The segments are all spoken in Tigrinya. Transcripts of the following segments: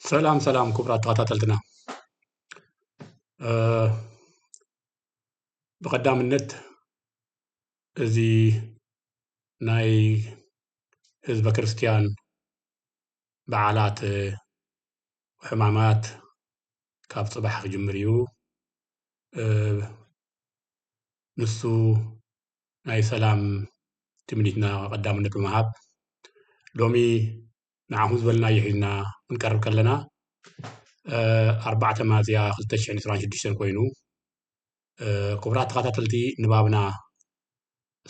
ሰላም ሰላም ክቡራት ተኸታተልትና ብቐዳምነት እዚ ናይ ህዝበ ክርስቲያን በዓላት ሕማማት ካብ ጽባሕ ክጅምር እዩ ንሱ ናይ ሰላም ትምኒትና ቀዳምነት ብምሃብ ሎሚ ንዓኹም ዝበልናዮ ሒዝና ክንቀርብ ከለና 4 ሚያዝያ 2026 ኮይኑ ክቡራት ተኸታተልቲ ንባብና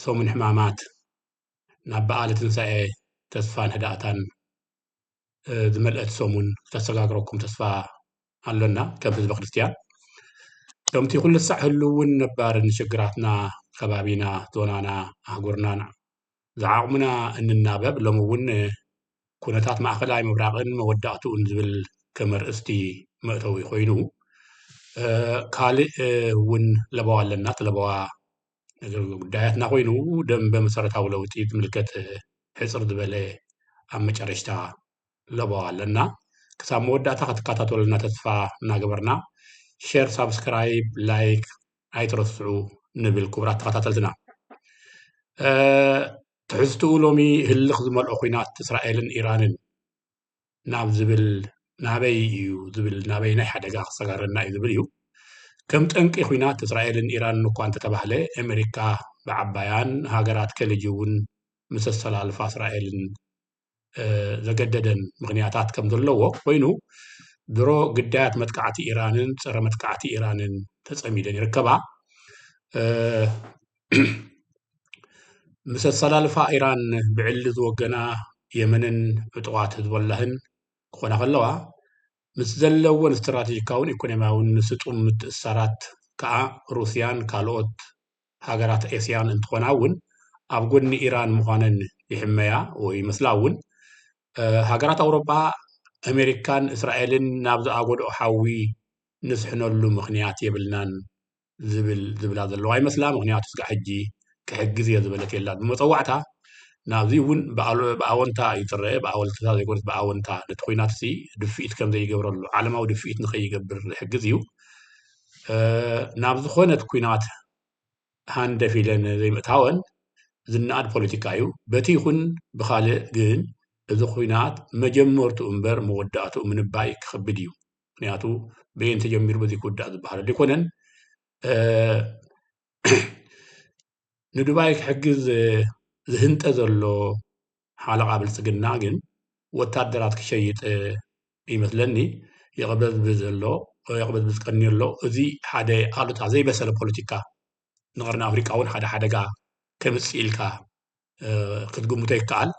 ሰሙን ሕማማት ናብ በዓል ትንሣኤ ተስፋን ህዳእታን ዝመልአት ሰሙን ክተሰጋግረኩም ተስፋ ኣለና ከም ህዝበ ክርስቲያን ከምቲ ኩሉ ሳዕ ህልውን ነባርን ሽግራትና ከባቢና ዞናና ኣህጉርናን ዝዓቕሙና እንናበብ ሎሚ እውን ኩነታት ማእኸላይ ምብራቕን መወዳእቱን ዝብል ከም ኣርእስቲ መእተዊ ኮይኑ ካልእ እውን ለበዋ ኣለና ትለበዋ ጉዳያትና ኮይኑ ደም በመሰረታዊ ለውጢ ዝምልከት ሕፅር ዝበለ ኣብ መጨረሽታ ለበዋ ኣለና ክሳብ መወዳእታ ክትከታተሉና ተስፋ እናገበርና ሼር ሳብስክራይብ ላይክ ኣይትረስዑ ንብል ክቡራት ተኸታተልትና ትሕዝትኡ ሎሚ ህልኽ ዝመልኦ ኩናት እስራኤልን ኢራንን ናብ ዝብል ናበይ እዩ ዝብል ናበይ ናይ ሓደጋ ክሰጋረና እዩ ዝብል እዩ ከም ጠንቂ ኩናት እስራኤልን ኢራንን እኳ እንተተባህለ ኣሜሪካ ብዓባያን ሃገራት ከልጂ እውን ምስ ኣሰላልፋ እስራኤልን ዘገደደን ምክንያታት ከም ዘለዎ ኮይኑ ድሮ ግዳያት መጥቃዕቲ ኢራንን ፀረ መጥቃዕቲ ኢራንን ተፀሚደን ይርከባ ምስ ኣሰላልፋ ኢራን ብዕሊ ዝወገና የመንን ዕጡቓት ህዝቦላህን ክኾና ከለዋ ምስ ዘለዎን ስትራቴጂካውን ኢኮኖሚያውን ስጡም ምትእስሳራት ከዓ ሩስያን ካልኦት ሃገራት ኤስያን እንትኾና እውን ኣብ ጎኒ ኢራን ምዃነን ይሕመያ ወይ ይመስላ እውን ሃገራት ኣውሮጳ ኣሜሪካን እስራኤልን ናብ ዝኣጎድኦ ሓዊ ንስሕነሉ ምክንያት የብልናን ዝብላ ዘለዋ ይመስላ ምክንያቱ ስጋ ሕጂ ክሕግዝ እየ ዝበለት የላ ብመፀዋዕታ ናብዚ እውን ብኣወንታ እዩ ትረአ ብኣወልታ ዘይኮነት ብኣወንታ ነቲ ኩናት እዚ ድፍኢት ከም ዘይገብረሉ ዓለማዊ ድፍኢት ንኸይገብር ዝሕግዝ እዩ ናብ ዝኾነት ኩናት ሃንደፍ ኢለን ዘይምእታወን ዝነኣድ ፖለቲካ እዩ በቲ ይኹን ብካልእ ግን እዚ ኩናት መጀመርቱ እምበር መወዳእቱ ምንባይ ክከብድ እዩ ምክንያቱ በየን ተጀሚሩ በዚ ክውዳእ ዝበሃለሉ ኣይኮነን ንዱባይ ክሕግዝ ዝህንጠ ዘሎ ሓለቓ ብልፅግና ግን ወታደራት ክሸይጥ ይመስለኒ የቕበዝብዝ ቀኒ ኣሎ እዚ ሓደ ኣሉታ ዘይበሰለ ፖለቲካ ንቐርኒ ኣፍሪቃ እውን ሓደ ሓደጋ ከምፅእ ኢልካ ክትግምቶ ይከኣል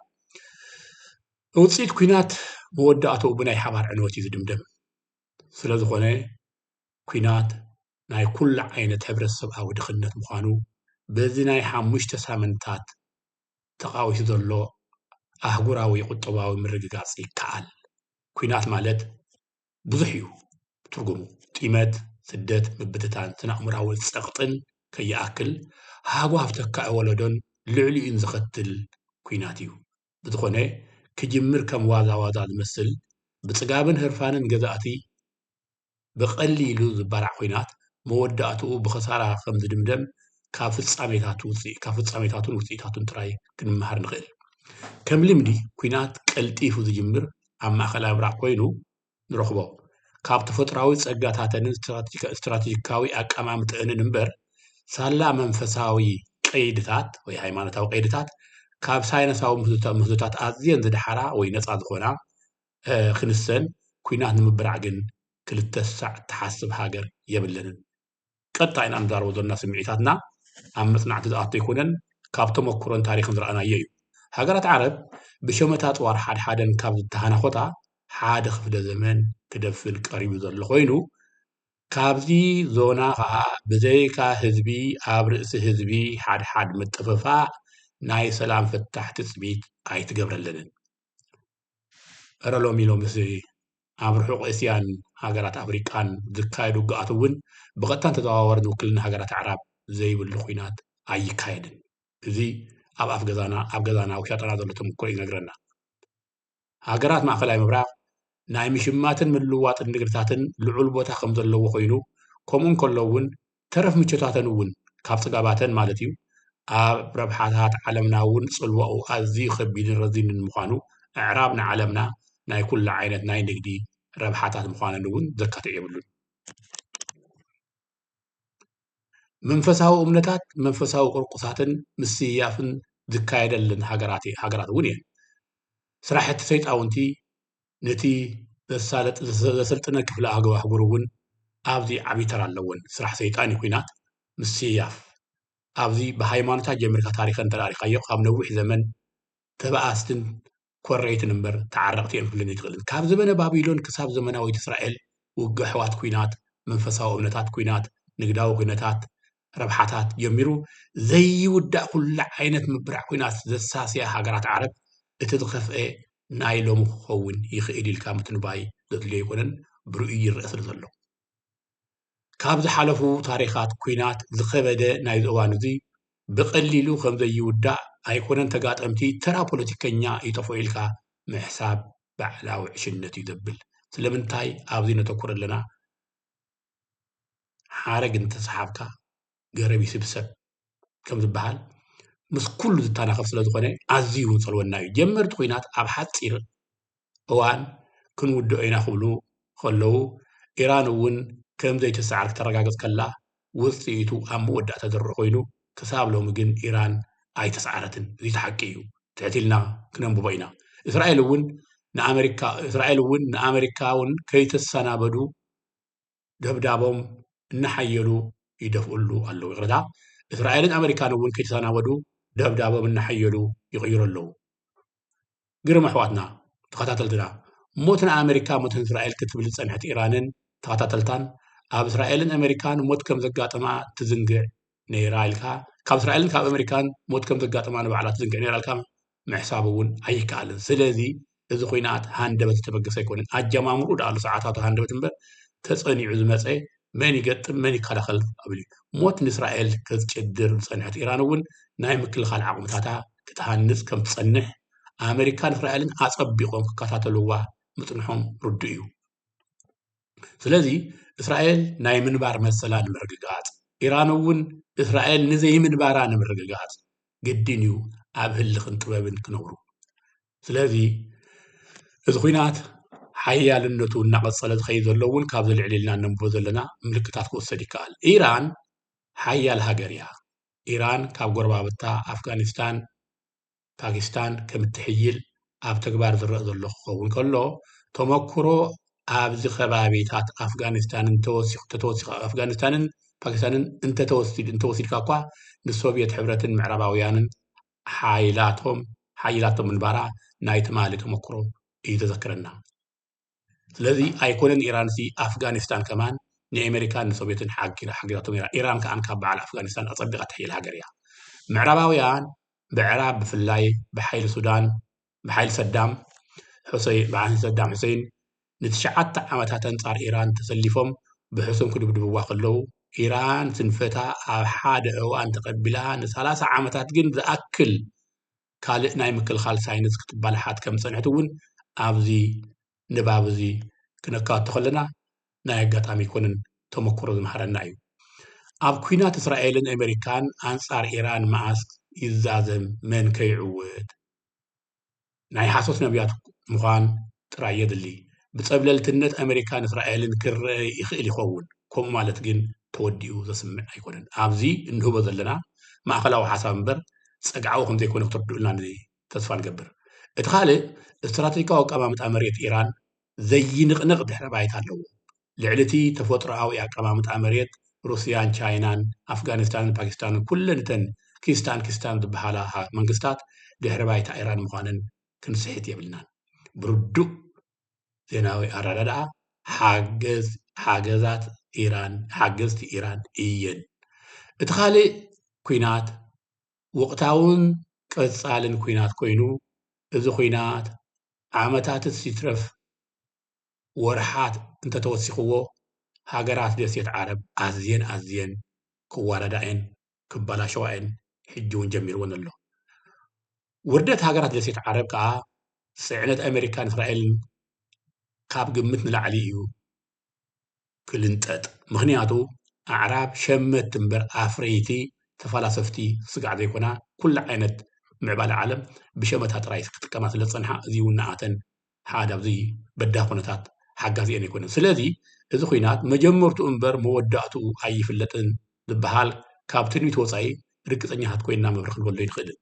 ውፅኢት ኩናት መወዳእቱ ብናይ ሓባር ዕንወት እዩ ዝድምደም ስለ ዝኾነ ኩናት ናይ ኩሉ ዓይነት ሕብረተሰባዊ ድኽነት ምዃኑ በዚ ናይ 5 ሳምንታት ተቃዊሱ ዘሎ ኣህጉራዊ ቁጠባዊ ምርግጋፅ ይከኣል ኩናት ማለት ብዙሕ እዩ ትርጉሙ ጢመት ስደት ምብትታን ስነ-ኣእምራዊ ፀቕጥን ከይኣክል ሃጓፍ ተካዕ ወለዶን ልዕሊኡን ዝኸትል ኩናት እዩ ብዝኾነ ክጅምር ከም ዋዛ ዋዛ ዝመስል ብፅጋብን ህርፋንን ገዛእቲ ብቐሊሉ ዝበራዕ ኩናት መወዳእትኡ ብኸሳራ ከም ዝድምደም ካብ ፍፃሜታቱን ውፅኢታቱን ጥራይ ክንመሃር ንኽእል ከም ልምዲ ኩናት ቀልጢፉ ዝጅምር ኣብ ማእኸላይ ምብራቅ ኮይኑ ንረኽቦ ካብ ተፈጥራዊ ፀጋታተንን ስትራቴጂካዊ ኣቀማምጥአንን እምበር ሳላ መንፈሳዊ ቀይድታት ወይ ሃይማኖታዊ ቀይድታት ካብ ሳይነሳዊ ምህዞታት ኣዝየን ዝደሓራ ወይ ነፃ ዝኾና ክንሰን ኩናት ንምብራዕ ግን ክልተ ሳዕ ተሓስብ ሃገር የብለንን ቀጣይና ንዛረቦ ዘለና ስምዒታትና ኣብ መፅናዕቲ ዝኣቱ ኣይኮነን ካብ ተመክሮን ታሪክን ዝረኣናዮ እዩ ሃገራት ዓረብ ብሸመታ ፅዋር ሓደሓደን ካብ ዝተሃናኾታ ሓደ ክፍለ ዘመን ክደፍን ቀሪቡ ዘሎ ኮይኑ ካብዚ ዞና ከዓ ብዘይካ ህዝቢ ኣብ ርእሲ ህዝቢ ሓድሓድ ምጥፍፋእ ናይ ሰላም ፍታሕ ትፅቢት ኣይትገብረለንን እረ ሎሚ ኣብ ርሑቕ እስያን ሃገራት ኣፍሪቃን ዝካየዱ ውግኣት እውን ብቐጥታን ተዘዋወረን ዝውክልና ሃገራት ዓረብ ዘይብሉ ኩናት ኣይካየድን እዚ ኣብ ገዛና ኣብ ሻጠና ዘሎ ተመክሮ ይነግረና ሃገራት ማእኸላይ ምብራቅ ናይ ምሽማትን ምልውዋጥን ንግድታትን ልዑል ቦታ ከም ዘለዎ ኮይኑ ከምኡን ከሎውን ተረፍ ምቾታትን እውን ካብ ፅጋባተን ማለት እዩ ኣብ ረብሓታት ዓለምና እውን ፅልዋኡ ኣዝዩ ከቢድን ረዚንን ምዃኑ ኣዕራብ ንዓለምና ናይ ኩሉ ዓይነት ናይ ንግዲ ረብሓታት ምዃነን እውን ዘካትዕ የብሉን መንፈሳዊ እምነታት መንፈሳዊ ቁርቁሳትን ምስያፍን ዝካየደለን ሃገራት እውን እየን ስራሕቲ ሰይጣውንቲ ነቲ ዘሰልጥነ ክፍለ ኣህጉር እውን ኣብዚ ዓብይ ተራ ኣለዎን ስራሕ ሰይጣን ኩናት ምስያፍ ኣብዚ ብሃይማኖታት ጀሚርካ ታሪክን ተራሪኻዮ ካብ ነዊሕ ዘመን ተበኣስትን ኮረይትን እምበር ተዓረቕቲ እየን ክብልን ይትኽእልን ካብ ዘመነ ባቢሎን ክሳብ ዘመናዊት እስራኤል ውግኣሕዋት ኩናት መንፈሳዊ እምነታት ኩናት ንግዳዊ ኩነታት ረብሓታት ጀሚሩ ዘይውዳእ ኩሉ ዓይነት ምብራዕ ኩናት ዘሳስያ ሃገራት ዓረብ እቲ ዝኸፍአ ናይ ሎሚ ክኸውን ይኽእል ኢልካ ምትንባይ ዘድልዮ ኣይኮነን ብርኡይ ይርአ ስለ ዘሎ ካብ ዝሓለፉ ታሪኻት ኩናት ዝኸበደ ናይ እዋን እዚ ብቐሊሉ ከም ዘይውዳእ ኣይኮነን ተጋጠምቲ ተራ ፖለቲከኛ ይጠፍኡ ኢልካ ምሕሳብ ባዕላዊ ዕሽነት እዩ ዘብል ስለምንታይ ኣብዚ ነተኩር ኣለና ሓረግ እንተሰሓብካ ገረብ ይስብሰብ ከም ዝበሃል ምስ ኩሉ ዝተናኸፍ ስለ ዝኾነ ኣዝዩ ፀልወና እዩ ጀመርቲ ኩናት ኣብ ሓፂር እዋን ክንውድኦ ኢና ክብሉ ከለዉ ኢራን እውን ከም ዘይትሰዓር ክተረጋገፅ ከላ ውፅኢቱ ኣብ መወዳእታ ዝርአ ኮይኑ ክሳብ ሎሚ ግን ኢራን ኣይተሰዓረትን እዚ ተሓቂ እዩ ትሕቲልና ክነንብቦ ኢና እስራኤል እውን ንኣሜሪካ እውን ከይተሰናበዱ ደብዳቦም እናሓየሉ ይደፍኡሉ ኣለዉ ይቕረታ እስራኤልን ኣሜሪካን እውን ከይተሰናበዱ ደብዳቦም እናሓየሉ ይቕይሩ ኣለዉ ግርም ኣሕዋትና ተኸታተልትና ሞት ንኣሜሪካ ሞት እስራኤል ክትብል ዝፀንሐት ኢራንን ተኸታተልታን ኣብ እስራኤልን ኣሜሪካን ሞት ከም ዘጋጥማ ትዝንግዕ ነይራ ኢልካ ካብ እስራኤልን ካብ ኣሜሪካን ሞት ከም ዘጋጥማ ንባዕላ ትዝንግዕ ነይራ ኢልካ ምሕሳብ እውን ኣይከኣልን ስለዚ እዚ ኩናት ሃንደበት ዝተበገሰ ኣይኮነን ኣጀማምሩ ዳኣሉ ሰዓታቱ ሃንደበት እምበር ተፀኒዑ ዝመፀ መን ይገጥም መን ይከላኸል ኣብሉ ሞት ንእስራኤል ከዝጭድር ዝፀንሐት ኢራን እውን ናይ ምክልኻል ዓቕምታታ ክትሃንፅ ከም ትፀንሕ ኣሜሪካን እስራኤልን ኣፀቢቖም ክከታተልዋ ምፅንሖም ርዱ እዩ ስለዚ እስራኤል ናይ ምንባር መሰላ ንምርግጋፅ ኢራን እውን እስራኤል ንዘይምንባራ ንምርግጋፅ ግድን እዩ ኣብ ህልኽን ጥበብን ክነብሩ ስለዚ እዚ ኩናት ሓያልነቱ እናቐፀለ ዝኸይድ ዘሎ እውን ካብ ዘልዕል ኢልና ነንብቦ ዘለና ምልክታት ክወሰድ ይከኣል ኢራን ሓያል ሃገር እያ ኢራን ካብ ጎረባብታ ኣፍጋኒስታን ፓኪስታን ከም እትሕይል ኣብ ተግባር ዝረአ ዘሎ ክኸውን ከሎ ተመክሮ ኣብዚ ከባቢታት ኣፍጋኒስታንን ኣፍጋኒስታንን ፓኪስታንን እንተወሲድካ እኳ ንሶቪየት ሕብረትን ምዕራባውያንን ሓይላቶም ምንባራ ናይ ትማሊ ተመክሮ እዩ ተዘክረና ስለዚ ኣይኮነን ኢራን ኣፍጋኒስታን ከማን ንኣሜሪካን ንሶቪየትን ሓጊራቶም ኢራን ከኣን ካብ በዓል ኣፍጋኒስታን ኣፀቢቓ ትሕይል ሃገር እያ ምዕራባውያን ብዕራብ ብፍላይ ብሓይሊ ሱዳን ብሓይሊ ሰዳም ሁሴይን ንትሽዓተ ዓመታት ኣንጻር ኢራን ተሰሊፎም ብሕሱም ክድብድብዋ ከለዉ ኢራን ስንፈታ ኣብ ሓደ እዋን ተቐቢላ ን30 ዓመታት ግን ዝኣክል ካልእ ናይ ምክልኻል ሳይንስ ክትበላሓት ከም ፀንሐት እውን ኣብዚ ንባብ እዚ ክነካቶ ከለና ናይ ኣጋጣሚ ይኮነን ተመክሮ ዝምሃረና እዩ ኣብ ኩናት እስራኤልን ኣሜሪካን ኣንጻር ኢራን መዓስ ይዛዘም መን ከይዕውት ናይ ሓሶት ነቢያት ምዃን ጥራይ የድሊ ብፀብለልትነት ኣሜሪካን እስራኤልን ክርአ ይኽእል ይኸውን ከምኡ ማለት ግን ተወዲኡ ዘስምዕ ኣይኮነን ኣብዚ እንህቦ ዘለና ማእኸላዊ ሓሳብ እምበር ፀግዓዊ ከም ዘይኮነ ክትርድኡልና ተስፋ ንገብር እቲ ካልእ እስትራቴጂካዊ ኣቀማምጣ መሬት ኢራን ዘይንቕንቕ ድሕረ ባይታ ኣለዎ ልዕሊ እቲ ተፈጥሮኣዊ ኣቀማምጣ መሬት ሩስያን ቻይናን ኣፍጋኒስታንን ፓኪስታንን ኩለን እተን ኪስታን ዝበሃላ መንግስታት ድሕረ ባይታ ኢራን ምዃነን ክንስሕት የብልናን ብርዱእ ዜናዊ ኣረዳድኣ ሓገዝቲ ኢራን እየን እቲ ካልእ ኩናት ወቕታውን ቀፃልን ኩናት ኮይኑ እዚ ኩናት ዓመታት ሲትረፍ ወርሓት እንተተወሲኽዎ ሃገራት ደሴት ዓረብ ኣዝየን ክዋረዳእን ክበላሸዋእን ሕጂ እውን ጀሚርዎን ኣሎ ውርደት ሃገራት ደሴት ዓረብ ከዓ ፅዕነት ኣሜሪካን እስራኤልን ካብ ግምት ንላዕሊ እዩ ክልንጠጥ ምክንያቱ ኣዕራብ ሸመት እምበር ኣፍረይቲ ተፈላሰፍቲ ስጋዕ ዘይኮና ኩሉ ዓይነት ምዕባለ ዓለም ብሸመታ ጥራይ ክጥቀማ ስለ ዝፀንሓ እዚ እውን ንኣተን ሓደ ኣብዚ በዳህ ኩነታት ሓጋዝ እየን ኣይኮነን ስለዚ እዚ ኩናት መጀመርትኡ እምበር መወዳእትኡ ኣይፍለጥን ዝበሃል ካብ ትንቢት ወፃኢ ርግፀኛታት ኮይንና መብሪ ክንበሎ ይንኽእልን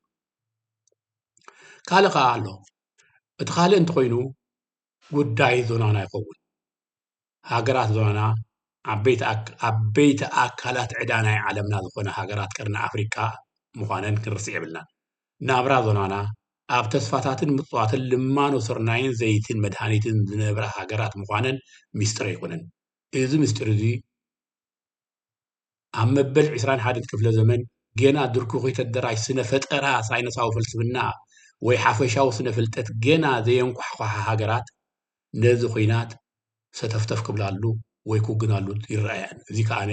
ካልእ ከዓ ኣሎ እቲ ካልእ እንተኮይኑ ጉዳይ ዞናና ይኸውን ሃገራት ዞናና ዓበይቲ ኣካላት ዕዳ ናይ ዓለምና ዝኾነ ሃገራት ቀርኒ ኣፍሪካ ምዃነን ክንርስዕ የብልናን ናብራ ዞናና ኣብ ተስፋታትን ምፅዋትን ልማኖ ስርናይን ዘይትን መድሃኒትን ዝነበራ ሃገራት ምዃነን ሚስጥር ኣይኮነን እዚ ምስጢር እዚ ኣብ መበል 21 ክፍለ ዘመን ገና ድርኩኺ ተደራጅ ስነ ፈጠራ ሳይነሳዊ ፍልስፍና ወይ ሓፈሻዊ ስነ ፍልጠት ገና ዘየንኳሕኳሓ ሃገራት ነዚ ኩናት ሰተፍተፍ ክብላሉ ወይ ክውግናሉ ይረኣያን እዚ ከዓነ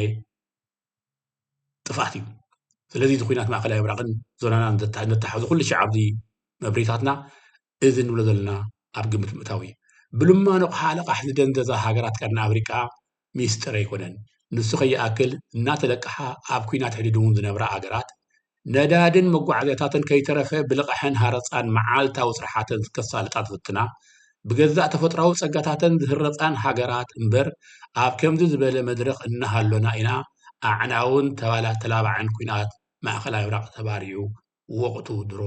ጥፋት እዩ ስለዚ እዚ ኩናት ማእከላዊ ምብራቕን ዞናናን ነታሓዙ ኩሉ ሻዕ ኣብዚ መብሬታትና እዚ ንብሎ ዘለና ኣብ ግምት ምእታዊ ብልማኖ ሓለቓሕ ዝደንዘዛ ሃገራት ቀርኒ ኣፍሪቃ ሚስጥር ኣይኮነን ንሱ ከይኣክል እናተለቅሓ ኣብ ኩናት ሕድድ እውን ዝነብራ ሃገራት ነዳድን መጓዓዝያታትን ከይተረፈ ብልቕሕን ሃረፃን መዓልታዊ ስራሓተን ከሳልጣ ትፍትና ብገዛእ ተፈጥራዊ ፀጋታተን ዝህረፃን ሃገራት እምበር ኣብ ከምዚ ዝበለ መድረኽ እናሃሎና ኢና ኣዕናውን ተላባዕን ኩናት ማእኸላዊ ምብራቕ ተባሪዑ ወቕቱ ድሮ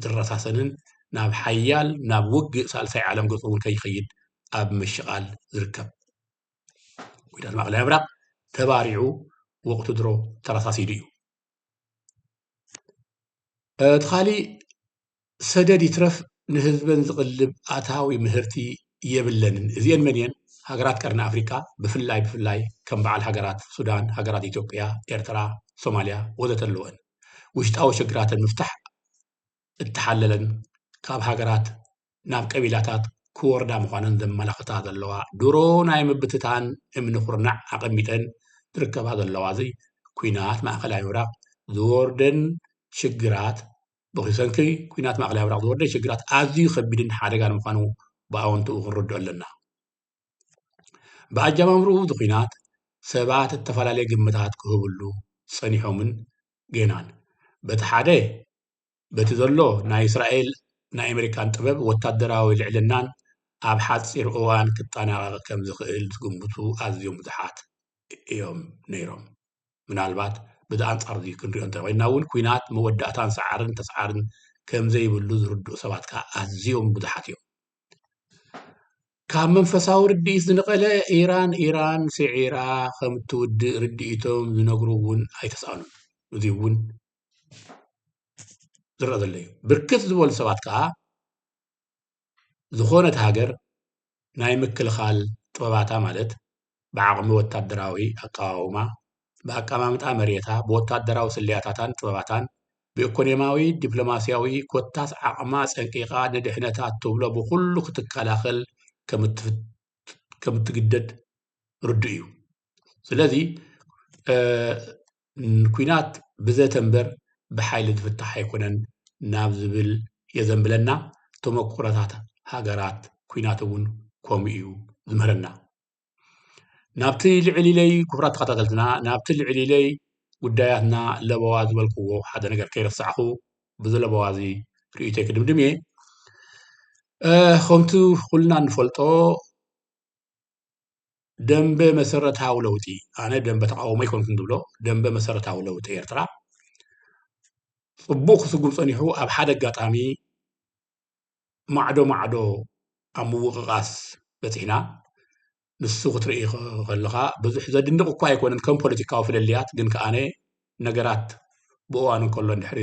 ዝረሳሰንን ናብ ሓያል ናብ ውግእ ሳልሳይ ዓለም ገፁ እውን ከይኸይድ ኣብ ምሽቓል ዝርከብ ኩናት ማእኸላዊ ምብራቕ ተባሪዑ ወቕቱ ድሮ ተረሳሲዱ እዩ እቲ ካሊእ ሰደድ ይትረፍ ንህዝበን ዝቕልብ ኣታዊ ምህርቲ የብለንን እዚአን መን እየን ሃገራት ቀርኒ ኣፍሪካ ብፍላይ ከም በዓል ሃገራት ሱዳን ሃገራት ኢትዮጵያ ኤርትራ ሶማልያ ወዘተ ኣለወን ውሽጣዊ ሽግራተን ምፍታሕ እተሓለለን ካብ ሃገራት ናብ ቀቢላታት ክወርዳ ምዃነን ዘመላኽታ ዘለዋ ድሮ ናይ ምብትታን እምኒ ኩርናዕ ኣቐሚጠን ዝርከባ ዘለዋ እዚ ኩናት ማእኸላዊ ምብራቕ ዝወርደን ሽግራት ብሰንኪ ኩናት ማእኸላዊ ምብራቕ ዝወርደን ሽግራት ኣዝዩ ከቢድን ሓደጋን ምዃኑ ብኣወንትኡ ክንርድኦ ኣለና ብኣጀማምርኡ እዚ ኩናት ሰባት ዝተፈላለየ ግምታት ክህብሉ ፀኒሖምን ጌናን በቲ ሓደ በቲ ዘሎ ናይ እስራኤል ናይ ኣሜሪካን ጥበብ ወታደራዊ ልዕልናን ኣብ ሓፂር እዋን ክጠናቐቕ ከም ዝኽእል ዝግምቱ ኣዝዮም ብዙሓት እዮም ነይሮም ምናልባት በዚ ኣንጻር እዚ ክንሪኦ እንተኮይንና እውን ኩናት መወዳእታን ሰዓርን ተሰዓርን ከም ዘይብሉ ዝርድኡ ሰባት ከዓ ኣዝዮም ብዙሓት እዮም ካብ መንፈሳዊ ርድኢት ዝነቐለ ኢራን ስዒራ ከም እትውድእ ርድኢቶም ዝነግሩ እውን ኣይተሰኣኑን እዚ እውን ዝረአ ዘሎ እዩ ብርክት ዝበሉ ሰባት ከዓ ዝኾነት ሃገር ናይ ምክልኻል ጥበባታ ማለት ብዓቕሚ ወታደራዊ ኣቃዋውማ ብኣቀማምጣ መሬታ ብወታደራዊ ስልያታታን ጥበባታን ብኢኮኖሚያዊ ዲፕሎማስያዊ ኮታስ ዓቕማ ፀንቂቓ ንድሕነታ እትብሎ ብኩሉ ክትከላኸል ከም እትግደድ ርድእ እዩ ስለዚ ኩናት ብዘተ እምበር ብሓይሊ ዝፍታሕ ኣይኮነን ናብ ዝብል የዘንብለና ተመኩሮታት ሃገራት ኩናት እውን ከምኡ እዩ ዝምህረና ናብቲ ልዕሊለይ ክቡራት ተኸታተልትና ናብቲ ልዕሊለይ ጉዳያትና ለበዋ ዝበልክዎ ሓደ ነገር ከይረሳዕኹ ብዚ ለበዋ እዚ ርእይቶይ ክድምድም እየ ከምቲ ኩልና ንፈልጦ ደንበ መሰረታዊ ለውጢ ኣነ ደንበ ተቃውሞ ኣይኮንኩን ዝብሎ ደንበ መሰረታዊ ለውጢ ኤርትራ ፅቡቅ ክስጉም ፀኒሑ ኣብ ሓደ ኣጋጣሚ ማዕዶ ኣብ ምውቕቓስ በፂሕና ንሱ ክትርኢ ከለኻ ብዙሕ ዘድንቕ እኳ ኣይኮነን ከም ፖለቲካዊ ፍልልያት ግን ከኣነ ነገራት ብእዋኑ ከሎ እንድሕሪ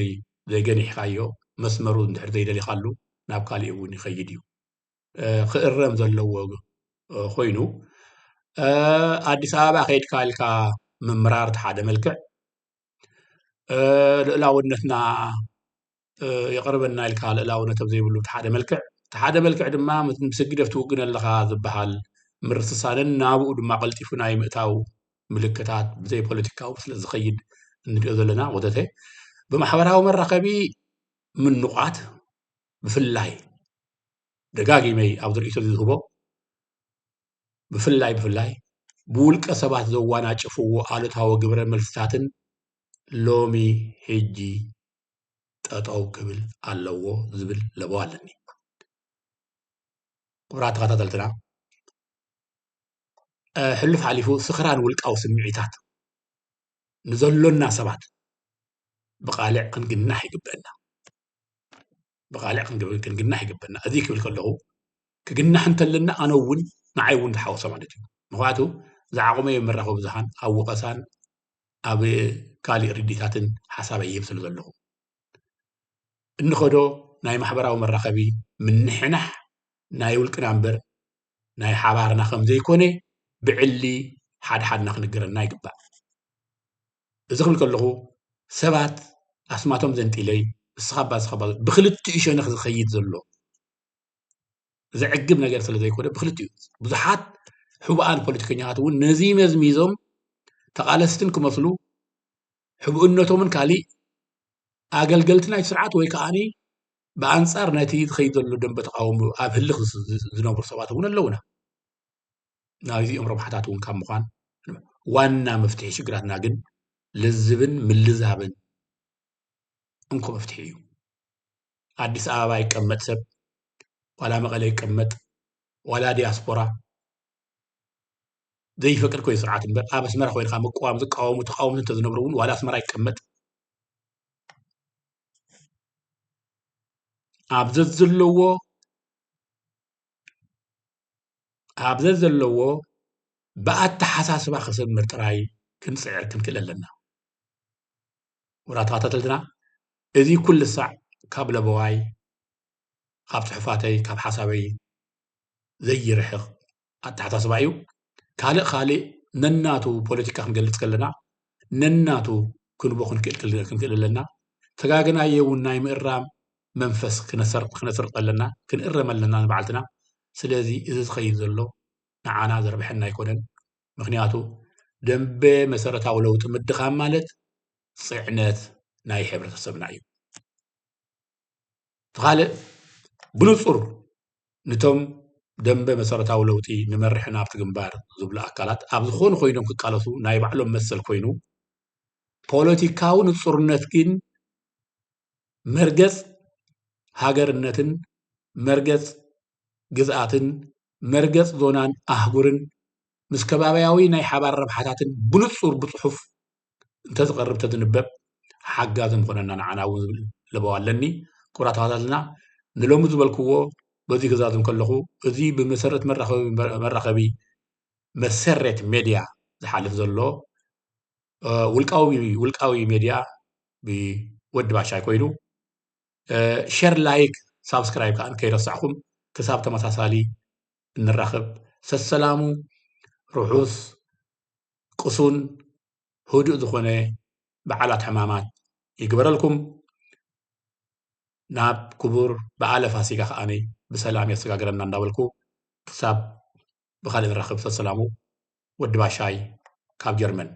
ዘይገኒሕካዮ መስመሩ እንድሕሪ ዘይደሊኻሉ ናብ ካሊእ እውን ይኸይድ እዩ ክእረም ዘለዎ ኮይኑ ኣዲስ ኣበባ ከይድካ ኢልካ ምምራር እቲ ሓደ መልክዕ ልእላውነትና የቕርበና ኢልካ ልእላውነት ኣብ ዘይብሉ እቲ ሓደ መልክዕ እቲ ሓደ መልክዕ ድማ ምስግደፍ ትውግን ኣለኻ ዝበሃል ምርስሳንን ናብኡ ድማ ቀልጢፉ ናይ ምእታው ምልክታት ብዘይ ፖለቲካዊ ስለ ዝኸይድ እንሪኦ ዘለና ወዘተ ብማሕበራዊ መራኸቢ ምንቋት ብፍላይ ደጋጊመይ ኣብ ዝርእቶ ዝህቦ ብፍላይ ብውልቀ ሰባት ዘዋናጭፍዎ ኣሉታዊ ግብረ መልስታትን ሎሚ ሕጂ ጠጠው ክብል ኣለዎ ዝብል ለበዋ ኣለኒ ክቡራት ተኸታተልትና ሕልፍ ሓሊፉ ስኽራን ውልቃዊ ስምዒታት ንዘሎና ሰባት ብቃልዕ ክንግናሕ ይግበአና እዚ ክብል ከለኹ ክግናሕ እንተለና ኣነ እውን ንዓይ እውን ዝሓወሰ ማለት እዩ ምክንያቱ ዝዓቐመዮ መራኸቢ ብዙሓን ኣብ ወቐሳን ኣብ ካልእ ርዲታትን ሓሳብ የብ ስለ ዘለኹ እንኸዶ ናይ ማሕበራዊ መራኸቢ ምንሕናሕ ናይ ውልቅና እምበር ናይ ሓባርና ከም ዘይኮነ ብዕሊ ሓድሓድና ክንግረና ይግባእ እዚ ክብል ከለኹ ሰባት ኣስማቶም ዘንጢለይ እስኻባ ብክልቲኡ ሸነኽ ዝኸይድ ዘሎ ዘዕግብ ነገር ስለ ዘይኮነ ብክልቲኡ ብዙሓት ሕቡኣን ፖለቲከኛታት እውን ነዚ መዝሚዞም ተቓለስትን ክመስሉ ሕቡእነቶምን ካሊእ ኣገልገልቲ ናይ ስርዓት ወይ ከዓኒ ብኣንጻር ነቲ ዝኸይድ ዘሎ ደንበ ተቃውሞ ኣብ ህልኽ ዝነብሩ ሰባት እውን ኣለውና ናብዚኦም ረብሓታት እውን ካብ ምዃን ዋና መፍትሒ ሽግራትና ግን ልዝብን ምልዛብን እንኮ መፍትሒ እዩ ኣዲስ ኣበባ ይቀመጥ ሰብ ዋላ መቐለ ይቀመጥ ዋላ ዲያስፖራ ዘይፈቅድ ኮይ ስርዓት እምበር ኣብ ኣስመራ ኮይንካ ምቁዋም ዝቃወሙ ተቃውሞ እንተዝነብሩ እውን ዋላ ኣስመራ ይቀመጥ ኣብ ዘለዎ ብኣተሓሳስባ ክሰምር ጥራይ ክንፅዕር ክንክእል ኣለና ወራት ተኸታተልትና እዚ ኩሉ ሳዕ ካብ ለበዋይ ካብ ፅሑፋተይ ካብ ሓሳበይ ዘይርሕቕ ኣተሓሳስባ እዩ ካልእ ነናቱ ፖለቲካ ክንገልፅ ከለና ነናቱ ክንቦ ክንክእል ኣለና ተጋግናየ እውን ናይ ምእራም መንፈስ ክነስርቕ ኣለና ክንእረም ኣለና ንባዕልትና ስለዚ እዚ ዝኸይድ ዘሎ ንዓና ዘርብሐና ኣይኮነን ምክንያቱ ደንበ መሰረታዊ ለውጢ ምድኻም ማለት ፅዕነት ናይ ሕብረተሰብና እዩ ተኻልእ ብንጹር ነቶም ደንበ መሰረታዊ ለውጢ ንመርሕና ኣብቲ ግንባር ዝብሉ ኣካላት ኣብ ዝኾኑ ኮይኖም ክቃለሱ ናይ ባዕሎም መሰል ኮይኑ ፖለቲካዊ ንጹርነት ግን መርገፅ ሃገርነትን መርገፅ ግዝኣትን መርገፅ ዞናን ኣህጉርን ምስ ከባብያዊ ናይ ሓባር ረብሓታትን ብንጹር ብፅሑፍ እንተዝቐርብ ተዝንበብ ሓጋዝ ምኾነና ንዓና እውን ዝብል ልበዋ ኣለኒ ክቡራት ተኸታተልና ንሎሚ ዝበልክዎ በዚ ክዛዝም ከለኹ እዚ ብመሰረት መራኸቢ መሰረት ሜድያ ዝሓልፍ ዘሎ ውልቃዊ ሜድያ ብወዲ ባሻይ ኮይኑ ሸር ላይክ ሳብስክራይብ ከዓ ከይረሳዕኹም ክሳብ ተመሳሳሊ እንራኸብ ሰሰላሙ ርሑስ ቅሱን ህዱእ ዝኾነ በዓላት ሕማማት ይግበረልኩም ናብ ክቡር በዓለ ፋሲካ ከዓኒ ብሰላም የሰጋግረና እንዳበልኩ ክሳብ ብኻልእ ንራኸብ ሰሰላሙ ወዲ ባሻይ ካብ ጀርመን